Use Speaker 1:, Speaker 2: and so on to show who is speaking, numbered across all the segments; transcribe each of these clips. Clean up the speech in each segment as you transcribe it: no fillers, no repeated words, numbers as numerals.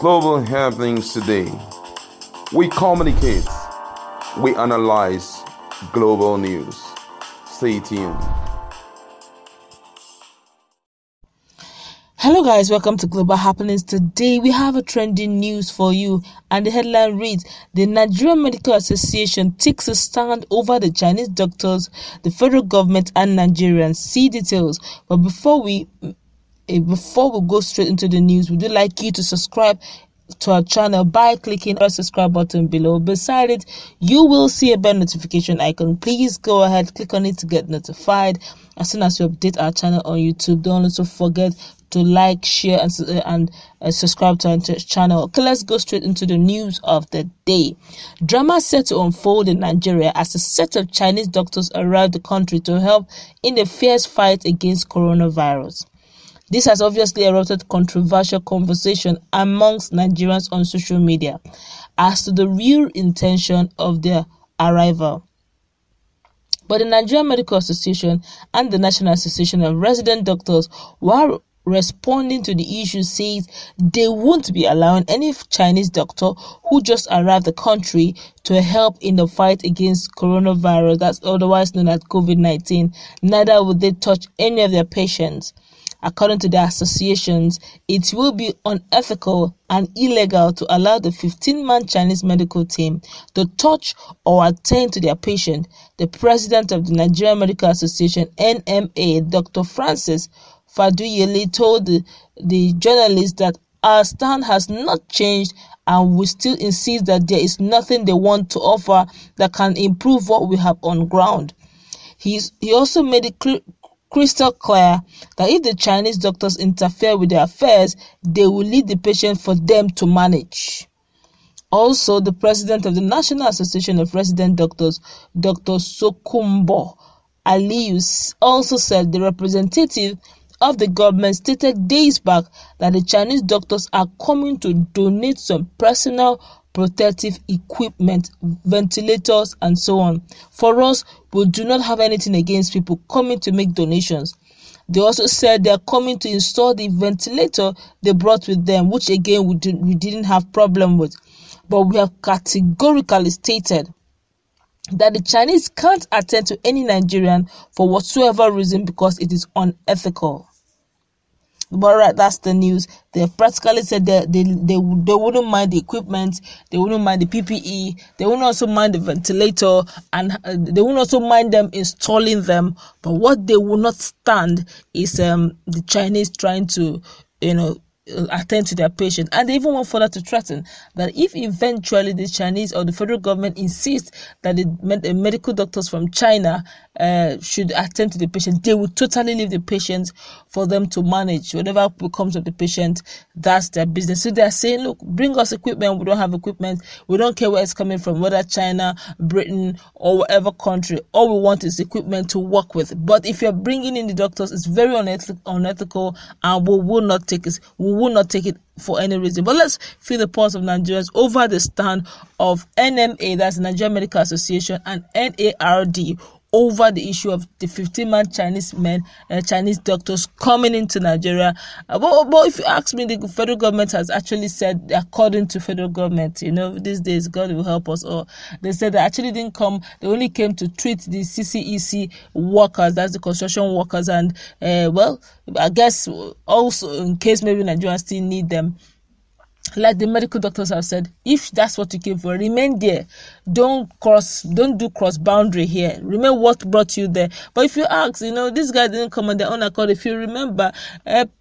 Speaker 1: Global happenings today. We communicate, we analyze global news. Stay tuned.
Speaker 2: Hello guys, welcome to Global Happenings. Today we have a trending news for you, and the headline reads: the Nigerian Medical Association takes a stand over the Chinese doctors, the federal government and Nigerians. See details. But before we go straight into the news, we would like you to subscribe to our channel by clicking the subscribe button below. Beside it, you will see a bell notification icon. Please go ahead, click on it to get notified as soon as we update our channel on YouTube. Don't also forget to like, share, and subscribe to our channel. Okay, let's go straight into the news of the day. Drama set to unfold in Nigeria as a set of Chinese doctors arrived the country to help in the fierce fight against coronavirus. This has obviously erupted controversial conversation amongst Nigerians on social media as to the real intention of their arrival. But the Nigerian Medical Association and the National Association of Resident Doctors, while responding to the issue, says they won't be allowing any Chinese doctor who just arrived the country to help in the fight against coronavirus, that's otherwise known as COVID-19. Neither would they touch any of their patients. According to the associations, it will be unethical and illegal to allow the 15-man Chinese medical team to touch or attend to their patient. The president of the Nigerian Medical Association, NMA, Dr. Francis Faduyele, told the journalists that our stand has not changed and we still insist that there is nothing they want to offer that can improve what we have on ground. He also made it crystal clear that if the Chinese doctors interfere with their affairs, they will leave the patient for them to manage. Also, the president of the National Association of Resident Doctors, Dr. Sokumbo Aliyu, also said the representative of the government stated days back that the Chinese doctors are coming to donate some personal protective equipment, ventilators, and so on. For us, we do not have anything against people coming to make donations. They also said they are coming to install the ventilator they brought with them, which again we didn't have problem with. But we have categorically stated that the Chinese can't attend to any Nigerian for whatsoever reason because it is unethical. But right, that's the news. They practically said that they wouldn't mind the equipment, they wouldn't mind the PPE, they wouldn't also mind the ventilator, and they wouldn't also mind them installing them. But what they will not stand is the Chinese trying to, attend to their patient. And they even went further to threaten that if eventually the Chinese or the federal government insists that the medical doctors from China should attend to the patient, they will totally leave the patient for them to manage. Whatever becomes of the patient, that's their business. So they're saying, look, bring us equipment. We don't have equipment. We don't care where it's coming from, whether China, Britain, or whatever country. All we want is equipment to work with. But if you're bringing in the doctors, it's very unethical, and we will not take it. We will not take it for any reason. But let's feel the pulse of Nigerians over the stand of NMA, that's the Nigerian Medical Association, and NARD over the issue of the 15-man Chinese doctors coming into Nigeria. But if you ask me, the federal government has actually said, according to federal government, these days God will help us. Or they said they actually didn't come. They only came to treat the CCEC workers, that's the construction workers, and I guess also in case maybe Nigerians still need them. Like the medical doctors have said, if that's what you came for, remain there. Don't do cross boundary here. Remember what brought you there. But if you ask, this guy didn't come on their own accord. If you remember,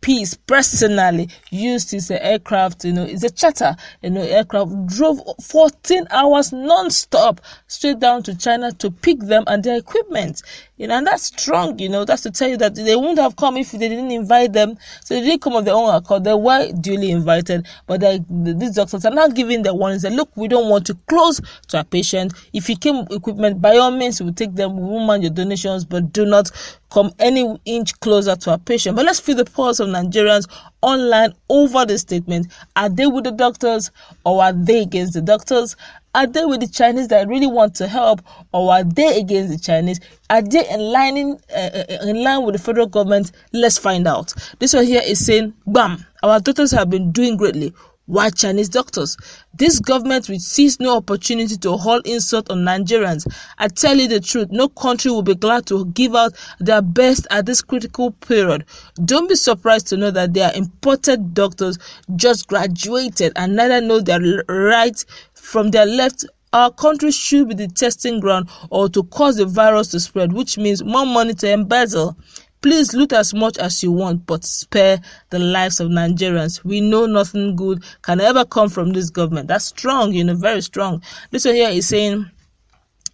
Speaker 2: Peace personally used his aircraft, it's a charter, aircraft, drove 14 hours non-stop straight down to China to pick them and their equipment. And that's strong, that's to tell you that they wouldn't have come if they didn't invite them. So they didn't come on their own accord. They were duly invited, but these doctors are now giving the warnings that, look, we don't want to close to our patient. If you came with equipment, by all means, we will take them. We won't mind your donations, but do not come any inch closer to our patient. But let's feel the pulse of Nigerians online over the statement. Are they with the doctors, or are they against the doctors? Are they with the Chinese that really want to help, or are they against the Chinese? Are they in line with the federal government? Let's find out. This one here is saying, bam, our doctors have been doing greatly. Why Chinese doctors? This government will seize no opportunity to haul insult on Nigerians. I tell you the truth, no country will be glad to give out their best at this critical period. Don't be surprised to know that their imported doctors just graduated and neither know their right from their left. Our country should be the testing ground or to cause the virus to spread, which means more money to embezzle. Please loot as much as you want, but spare the lives of Nigerians. We know nothing good can ever come from this government. That's strong, very strong. This one here is saying,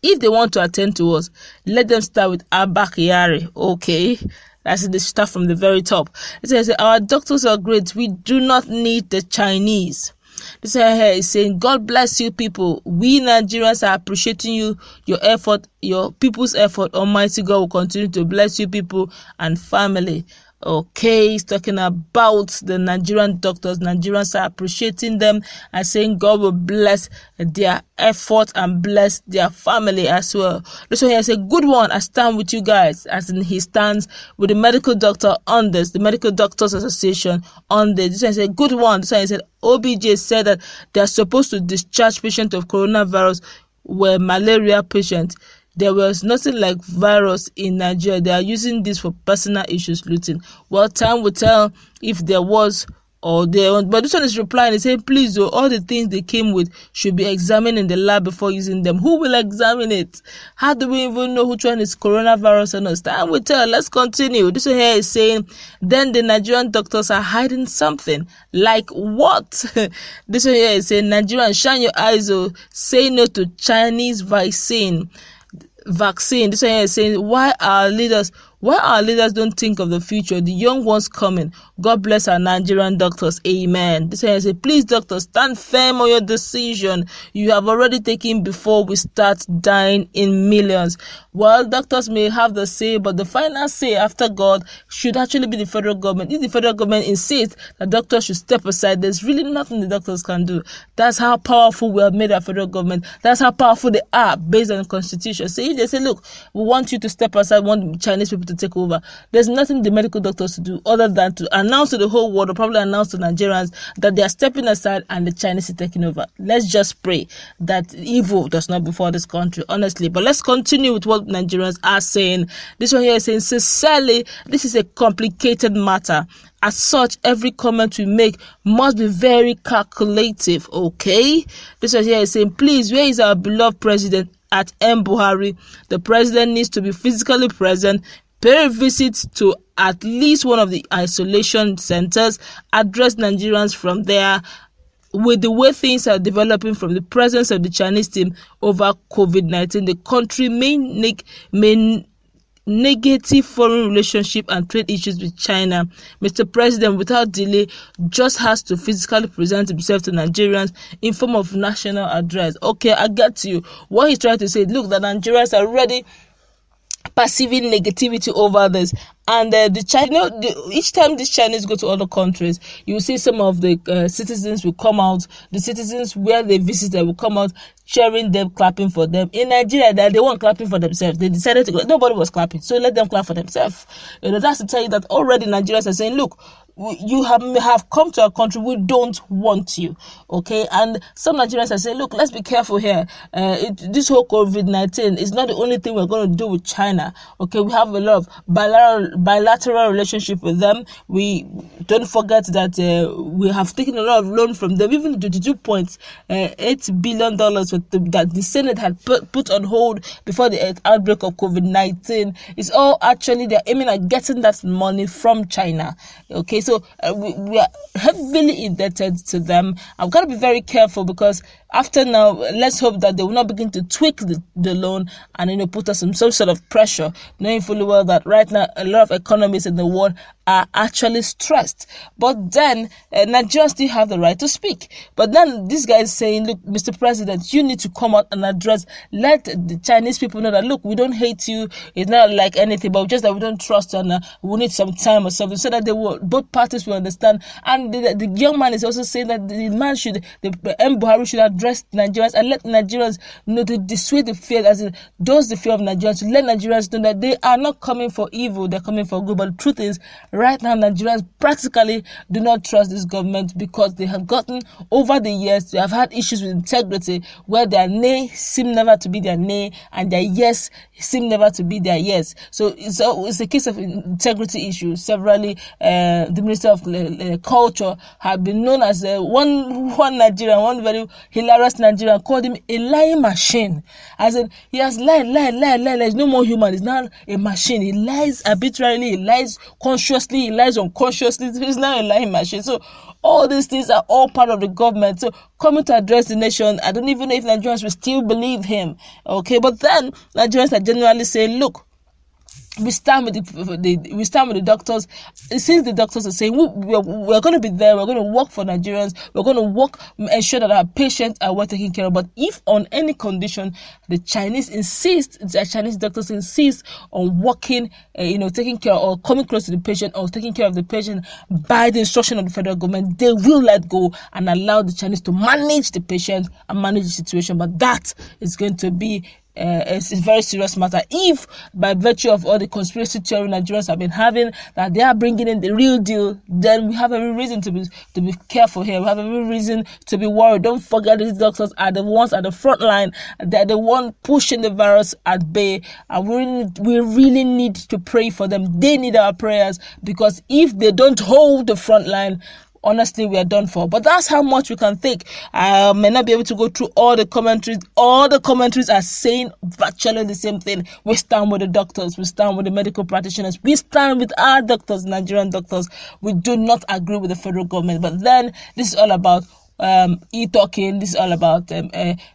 Speaker 2: if they want to attend to us, let them start with Abba Kyari. Okay, that's the stuff from the very top. It says, our doctors are great. We do not need the Chinese. This here is saying, God bless you people. We Nigerians are appreciating you, your effort, your people's effort. Almighty God will continue to bless you people and family. Okay, he's talking about the Nigerian doctors. Nigerians are appreciating them and saying God will bless their effort and bless their family as well. This one here is a good one. I stand with you guys, as in he stands with the medical doctor on this, the Medical Doctors Association on this. This one is a good one. This one is OBJ said that they are supposed to discharge patients of coronavirus were malaria patients. There was nothing like virus in Nigeria. They are using this for personal issues looting. Well, time will tell if there was or there was. But this one is replying. They say, please, though, all the things they came with should be examined in the lab before using them. Who will examine it? How do we even know which one is coronavirus or not? Time will tell. Let's continue. This one here is saying, then the Nigerian doctors are hiding something. Like what? This one here is saying, Nigerians, shine your eyes, oh, say no to Chinese vaccine. This one here is saying, why our leaders don't think of the future, the young ones coming. God bless our Nigerian doctors. Amen. This one here says, please doctors, stand firm on your decision you have already taken before we start dying in millions. Well, doctors may have the say, but the final say after God should actually be the federal government. If the federal government insists that doctors should step aside, there's really nothing the doctors can do. That's how powerful we have made our federal government. That's how powerful they are based on the constitution. So if they say, look, we want you to step aside, we want Chinese people to take over, there's nothing the medical doctors to do other than to announce to the whole world, or probably announce to Nigerians, that they are stepping aside and the Chinese are taking over. Let's just pray that evil does not befall this country, honestly. But let's continue with what Nigerians are saying. This one here is saying, sincerely, this is a complicated matter. As such, every comment we make must be very calculative. Okay? This one here is saying, please, where is our beloved president at M. Buhari? The president needs to be physically present, pay a visit to at least one of the isolation centers, address Nigerians from there. With the way things are developing from the presence of the Chinese team over COVID-19, the country may negative foreign relationship and trade issues with China. Mr. President, without delay, just has to physically present himself to Nigerians in form of national address. Okay, I get you. What he's trying to say, look, the Nigerians are already perceiving negativity over this. And each time these Chinese go to other countries, you see some of the citizens will come out. The citizens where they visited will come out cheering them, clapping for them. In Nigeria, they weren't clapping for themselves. They decided to go. Nobody was clapping, so let them clap for themselves. That's to tell you that already Nigerians are saying, look, you have come to our country, we don't want you. Okay, and some Nigerians are saying, look, let's be careful here. This whole COVID-19 is not the only thing we're going to do with China. Okay, we have a lot of bilateral relationship with them. We don't forget that we have taken a lot of loan from them, even the $2.8 billion that the Senate had put on hold before the outbreak of COVID-19. It's all actually they're aiming at getting that money from China. Okay, so we are heavily indebted to them. I've got to be very careful, because after now, let's hope that they will not begin to tweak the loan and put us in some sort of pressure, knowing fully well that right now a lot of economies in the world are actually stressed. But then Nigerians still have the right to speak. But then this guy is saying, look, Mr. President, you need to come out and address, let the Chinese people know that, look, we don't hate you, it's not like anything, but just that we don't trust you, and we need some time or something, so that both parties will understand. And the young man is also saying that the M. Buhari should address Nigerians and let Nigerians know, to dissuade the fear, as it does the fear of Nigerians, to let Nigerians know that they are not coming for evil, they're coming for good. But the truth is, right now Nigerians practically do not trust this government because they have gotten, over the years, they have had issues with integrity where their nay seem never to be their nay and their yes seem never to be their yes. So it's a case of integrity issues. Severally, the Minister of Culture have been known as one Nigerian, one very hilarious Nigerian called him a lying machine. As in, he has lied. He's no more human. He's now a machine. He lies arbitrarily, he lies consciously, he lies unconsciously. He's now a lying machine. So all these things are all part of the government. So coming to address the nation, I don't even know if Nigerians will still believe him. Okay, but then Nigerians are generally saying, look, we stand with the doctors. Since the doctors are saying we're going to be there, we're going to work for Nigerians, we're going to work, ensure that our patients are well taken care of. But if on any condition the Chinese doctors insist on working, taking care or coming close to the patient or taking care of the patient by the instruction of the federal government, they will let go and allow the Chinese to manage the patient and manage the situation. But that is going to be it's a very serious matter. If by virtue of all the conspiracy theory Nigerians have been having that they are bringing in the real deal, then we have every reason to be careful here. We have every reason to be worried. Don't forget these doctors are the ones at the front line. They're the one pushing the virus at bay, and we really need to pray for them. They need our prayers, because if they don't hold the front line, honestly, we are done for. But that's how much we can think. I may not be able to go through all the commentaries. All the commentaries are saying virtually the same thing. We stand with the doctors. We stand with the medical practitioners. We stand with our doctors, Nigerian doctors. We do not agree with the federal government. But then this is all about e-talking. This is all about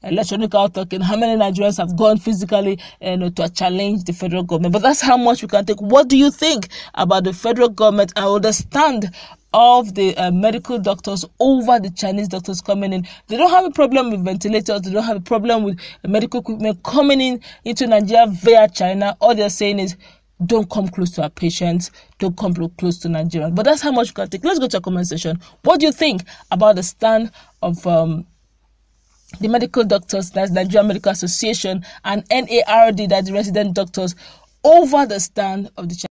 Speaker 2: electronic talking. How many Nigerians have gone physically to challenge the federal government? But that's how much we can take. What do you think about the federal government? I understand of the medical doctors over the Chinese doctors coming in. They don't have a problem with ventilators. They don't have a problem with medical equipment coming into Nigeria via China. All they're saying is, don't come close to our patients. Don't come close to Nigeria. But that's how much we can take. Let's go to a comment section. What do you think about the stand of the medical doctors, that's Nigerian Medical Association, and NARD, that's the resident doctors, over the stand of the Chinese?